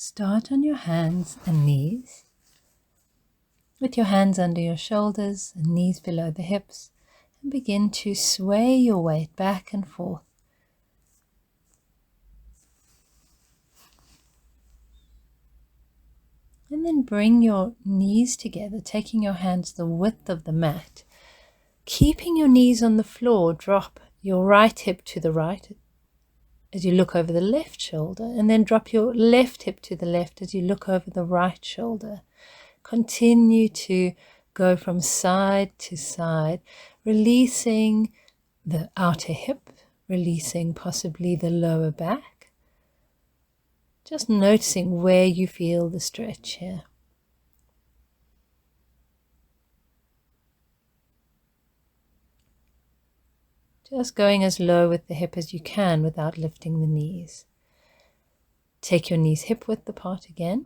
Start on your hands and knees, with your hands under your shoulders and knees below the hips, and begin to sway your weight back and forth. And then bring your knees together, taking your hands the width of the mat. Keeping your knees on the floor, drop your right hip to the right as you look over the left shoulder, and then drop your left hip to the left as you look over the right shoulder. Continue to go from side to side, releasing the outer hip, releasing possibly the lower back. Just noticing where you feel the stretch here. Just going as low with the hip as you can without lifting the knees. Take your knees hip width apart again.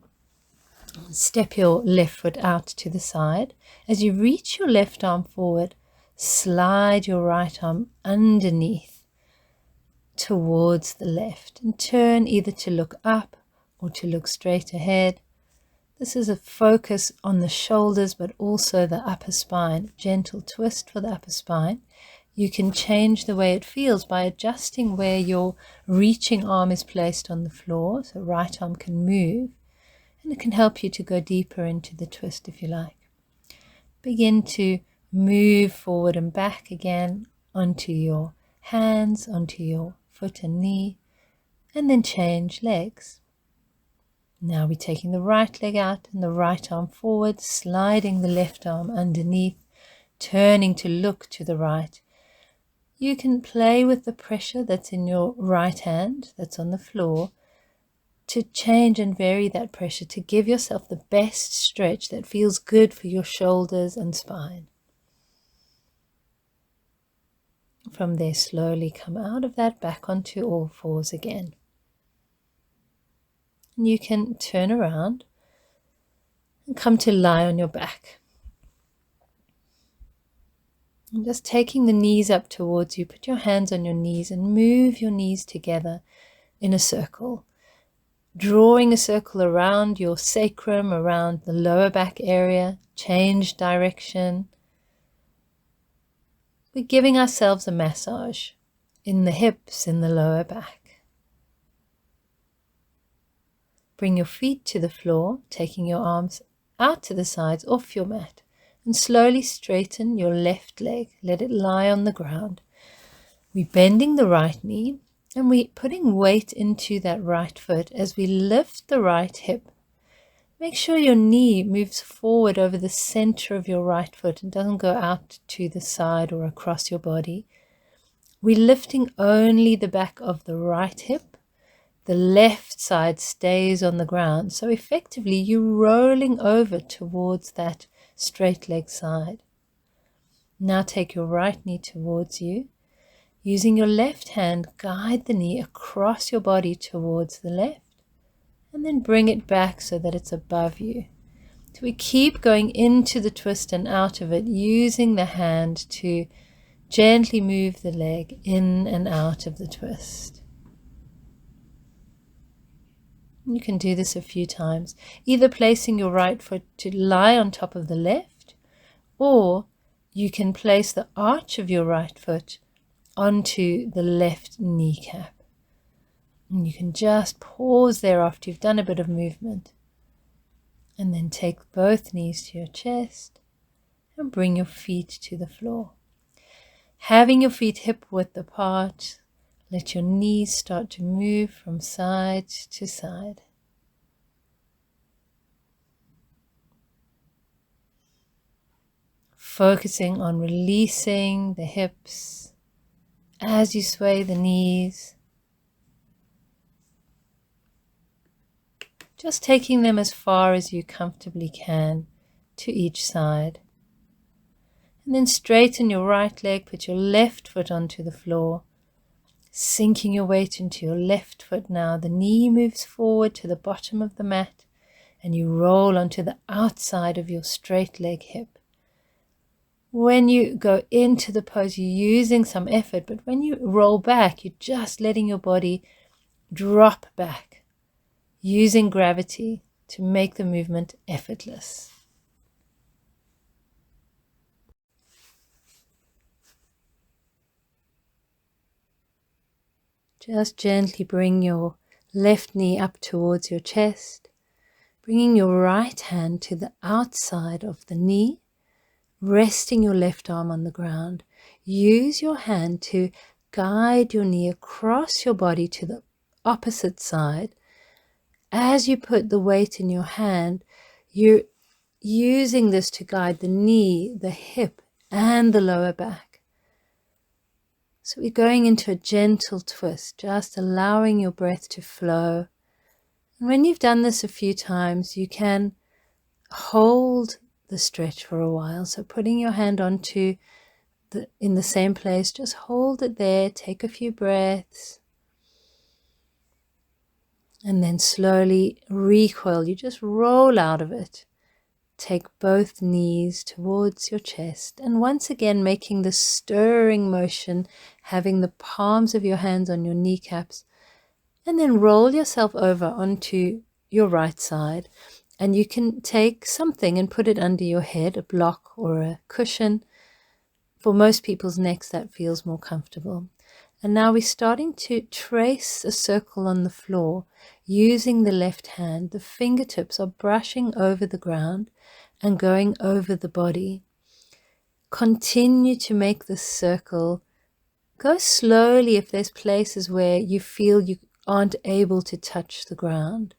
Step your left foot out to the side. As you reach your left arm forward, slide your right arm underneath towards the left and turn either to look up or to look straight ahead. This is a focus on the shoulders but also the upper spine. Gentle twist for the upper spine. You can change the way it feels by adjusting where your reaching arm is placed on the floor, so right arm can move, and it can help you to go deeper into the twist if you like. Begin to move forward and back again onto your hands, onto your foot and knee, and then change legs. Now we're taking the right leg out and the right arm forward, sliding the left arm underneath, turning to look to the right. You can play with the pressure that's in your right hand, that's on the floor, to change and vary that pressure to give yourself the best stretch that feels good for your shoulders and spine. From there, slowly come out of that back onto all fours again. And you can turn around and come to lie on your back. And just taking the knees up towards you, put your hands on your knees and move your knees together in a circle. Drawing a circle around your sacrum, around the lower back area, change direction. We're giving ourselves a massage in the hips, in the lower back. Bring your feet to the floor, taking your arms out to the sides off your mat. And slowly straighten your left leg. Let it lie on the ground. We're bending the right knee and we're putting weight into that right foot as we lift the right hip. Make sure your knee moves forward over the center of your right foot and doesn't go out to the side or across your body. We're lifting only the back of the right hip. The left side stays on the ground. So effectively you're rolling over towards that straight leg side. Now take your right knee towards you. Using your left hand, guide the knee across your body towards the left. And then bring it back so that it's above you. So we keep going into the twist and out of it, using the hand to gently move the leg in and out of the twist. You can do this a few times, either placing your right foot to lie on top of the left, or you can place the arch of your right foot onto the left kneecap. And you can just pause there after you've done a bit of movement. And then take both knees to your chest and bring your feet to the floor. Having your feet hip width apart, let your knees start to move from side to side. Focusing on releasing the hips as you sway the knees. Just taking them as far as you comfortably can to each side. And then straighten your right leg, put your left foot onto the floor. Sinking your weight into your left foot now. The knee moves forward to the bottom of the mat and you roll onto the outside of your straight leg hip. When you go into the pose, you're using some effort, but when you roll back, you're just letting your body drop back. using gravity to make the movement effortless. Just gently bring your left knee up towards your chest, bringing your right hand to the outside of the knee, resting your left arm on the ground. Use your hand to guide your knee across your body to the opposite side. As you put the weight in your hand, you're using this to guide the knee, the hip, and the lower back. So we're going into a gentle twist, just allowing your breath to flow. And when you've done this a few times, you can hold the stretch for a while. So putting your hand onto in the same place, just hold it there, take a few breaths, and then slowly recoil. You just roll out of it. Take both knees towards your chest, and once again making the stirring motion, having the palms of your hands on your kneecaps, and then roll yourself over onto your right side. And you can take something and put it under your head, a block or a cushion. For most people's necks, that feels more comfortable. And now we're starting to trace a circle on the floor using the left hand. The fingertips are brushing over the ground and going over the body. Continue to make this circle. Go slowly if there's places where you feel you aren't able to touch the ground.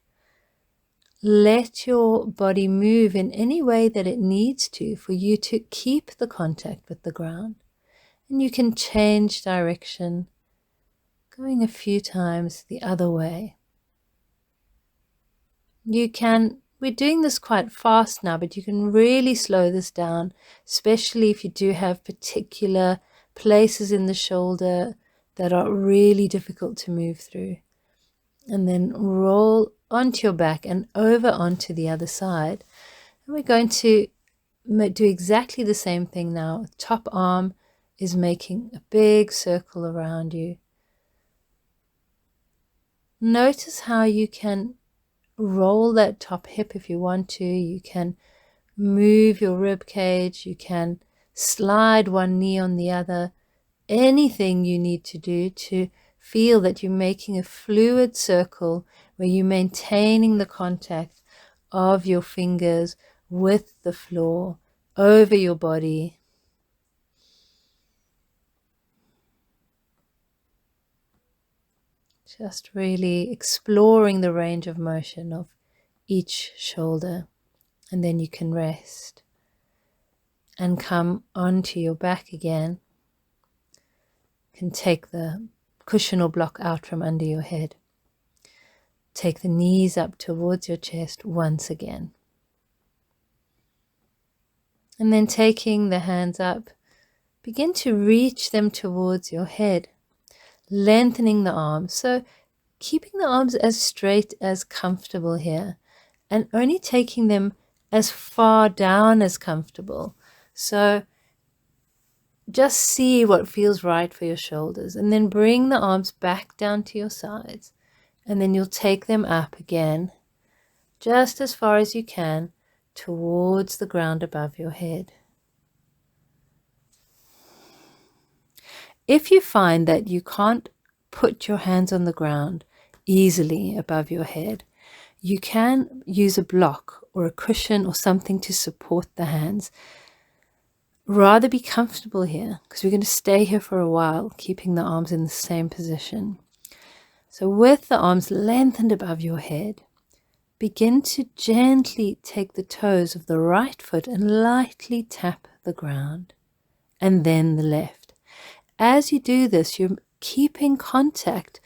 Let your body move in any way that it needs to for you to keep the contact with the ground. And you can change direction, going a few times the other way. We're doing this quite fast now, but you can really slow this down, especially if you do have particular places in the shoulder that are really difficult to move through. And then roll onto your back and over onto the other side. And we're going to do exactly the same thing now. Top arm is making a big circle around you. Notice how you can roll that top hip if you want to. You can move your rib cage. You can slide one knee on the other. Anything you need to do to feel that you're making a fluid circle where you're maintaining the contact of your fingers with the floor over your body. Just really exploring the range of motion of each shoulder. And then you can rest and come onto your back again. You can take the cushion or block out from under your head. Take the knees up towards your chest once again. And then taking the hands up, begin to reach them towards your head. Lengthening the arms, so keeping the arms as straight as comfortable here, and only taking them as far down as comfortable. So just see what feels right for your shoulders, and then bring the arms back down to your sides, and then you'll take them up again, just as far as you can, towards the ground above your head. If you find that you can't put your hands on the ground easily above your head, you can use a block or a cushion or something to support the hands. Rather be comfortable here, because we're going to stay here for a while, keeping the arms in the same position. So with the arms lengthened above your head, begin to gently take the toes of the right foot and lightly tap the ground, and then the left. As you do this, you're keeping contact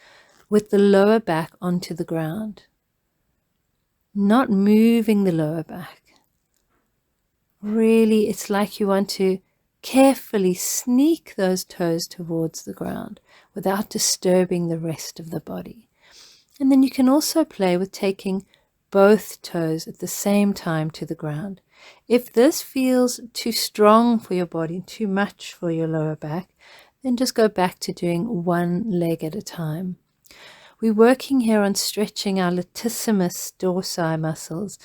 with the lower back onto the ground, not moving the lower back. Really, it's like you want to carefully sneak those toes towards the ground without disturbing the rest of the body. And then you can also play with taking both toes at the same time to the ground. If this feels too strong for your body, too much for your lower back, then just go back to doing one leg at a time. We're working here on stretching our latissimus dorsi muscles,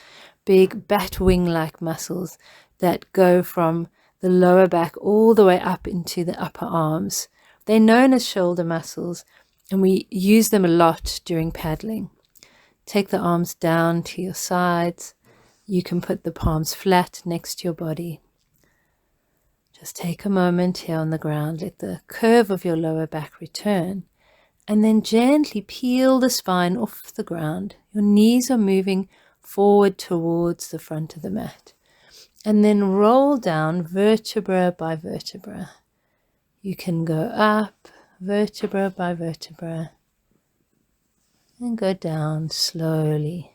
big bat wing-like muscles that go from the lower back all the way up into the upper arms. They're known as shoulder muscles, and we use them a lot during paddling. Take the arms down to your sides. You can put the palms flat next to your body. Just take a moment here on the ground. Let the curve of your lower back return. And then gently peel the spine off the ground. Your knees are moving forward towards the front of the mat. And then roll down vertebra by vertebra. You can go up vertebra by vertebra and go down slowly.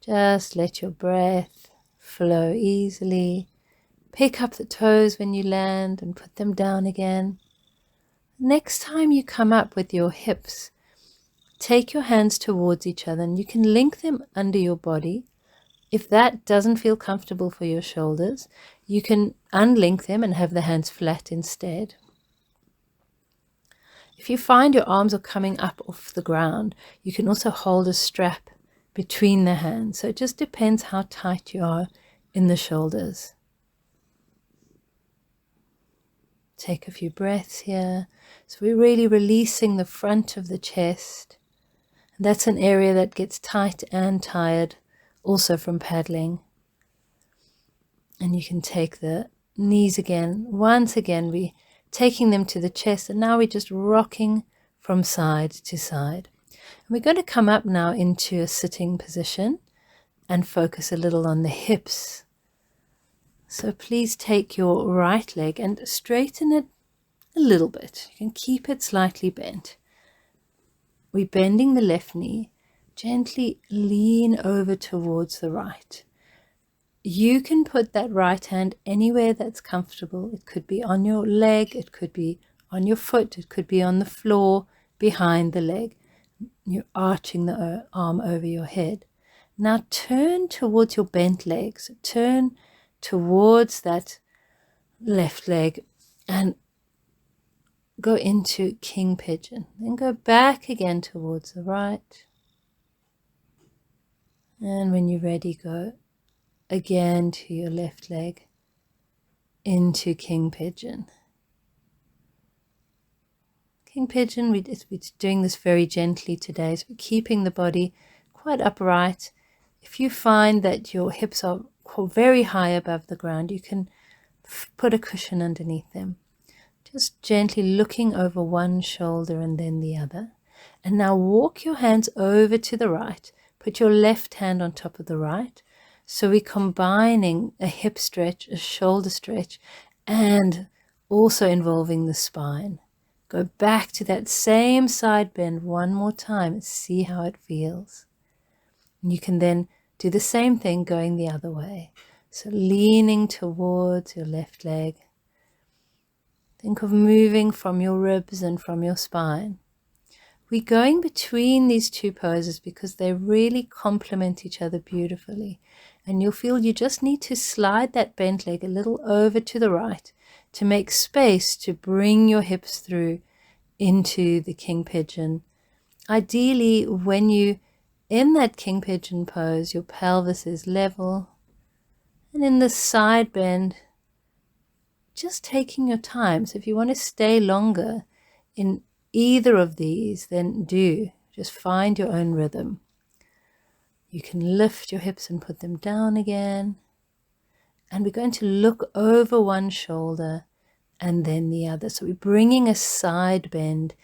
Just let your breath flow easily. Pick up the toes when you land and put them down again. Next time you come up with your hips, take your hands towards each other and you can link them under your body. If that doesn't feel comfortable for your shoulders, you can unlink them and have the hands flat instead. If you find your arms are coming up off the ground, you can also hold a strap between the hands. So it just depends how tight you are in the shoulders. Take a few breaths here. So we're really releasing the front of the chest. And that's an area that gets tight and tired also from paddling. And you can take the knees again. Once again, we're taking them to the chest, and now we're just rocking from side to side. And we're going to come up now into a sitting position and focus a little on the hips. So please take your right leg and straighten it a little bit. You can keep it slightly bent. We're bending the left knee. Gently lean over towards the right. You can put that right hand anywhere that's comfortable. It could be on your leg, it could be on your foot, it could be on the floor behind the leg. You're arching the arm over your head. Now turn towards your bent legs. Turn towards that left leg and go into king pigeon. Then go back again towards the right. And when you're ready, go again to your left leg into king pigeon. King pigeon, we're doing this very gently today, so we're keeping the body quite upright. If you find that your hips are very high above the ground, you can put a cushion underneath them. Just gently looking over one shoulder and then the other. And now walk your hands over to the right. Put your left hand on top of the right. So we're combining a hip stretch, a shoulder stretch, and also involving the spine. Go back to that same side bend one more time and see how it feels. And you can then do the same thing going the other way. So leaning towards your left leg. Think of moving from your ribs and from your spine. We're going between these two poses because they really complement each other beautifully. And you'll feel you just need to slide that bent leg a little over to the right to make space to bring your hips through into the king pigeon. Ideally, when you in that king pigeon pose, your pelvis is level. And in the side bend, just taking your time. So if you want to stay longer in either of these, then do. Just find your own rhythm. You can lift your hips and put them down again. And we're going to look over one shoulder and then the other. So we're bringing a side bend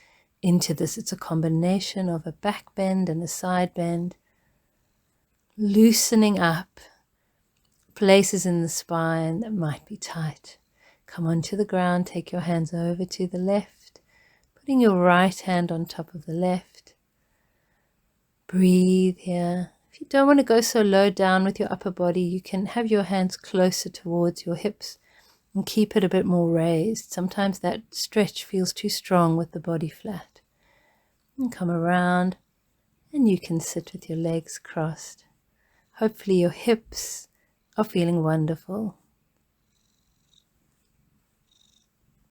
into this. It's a combination of a back bend and a side bend. Loosening up places in the spine that might be tight. Come onto the ground, take your hands over to the left, putting your right hand on top of the left. Breathe here. If you don't want to go so low down with your upper body, you can have your hands closer towards your hips and keep it a bit more raised. Sometimes that stretch feels too strong with the body flat. And come around, and you can sit with your legs crossed. Hopefully your hips are feeling wonderful.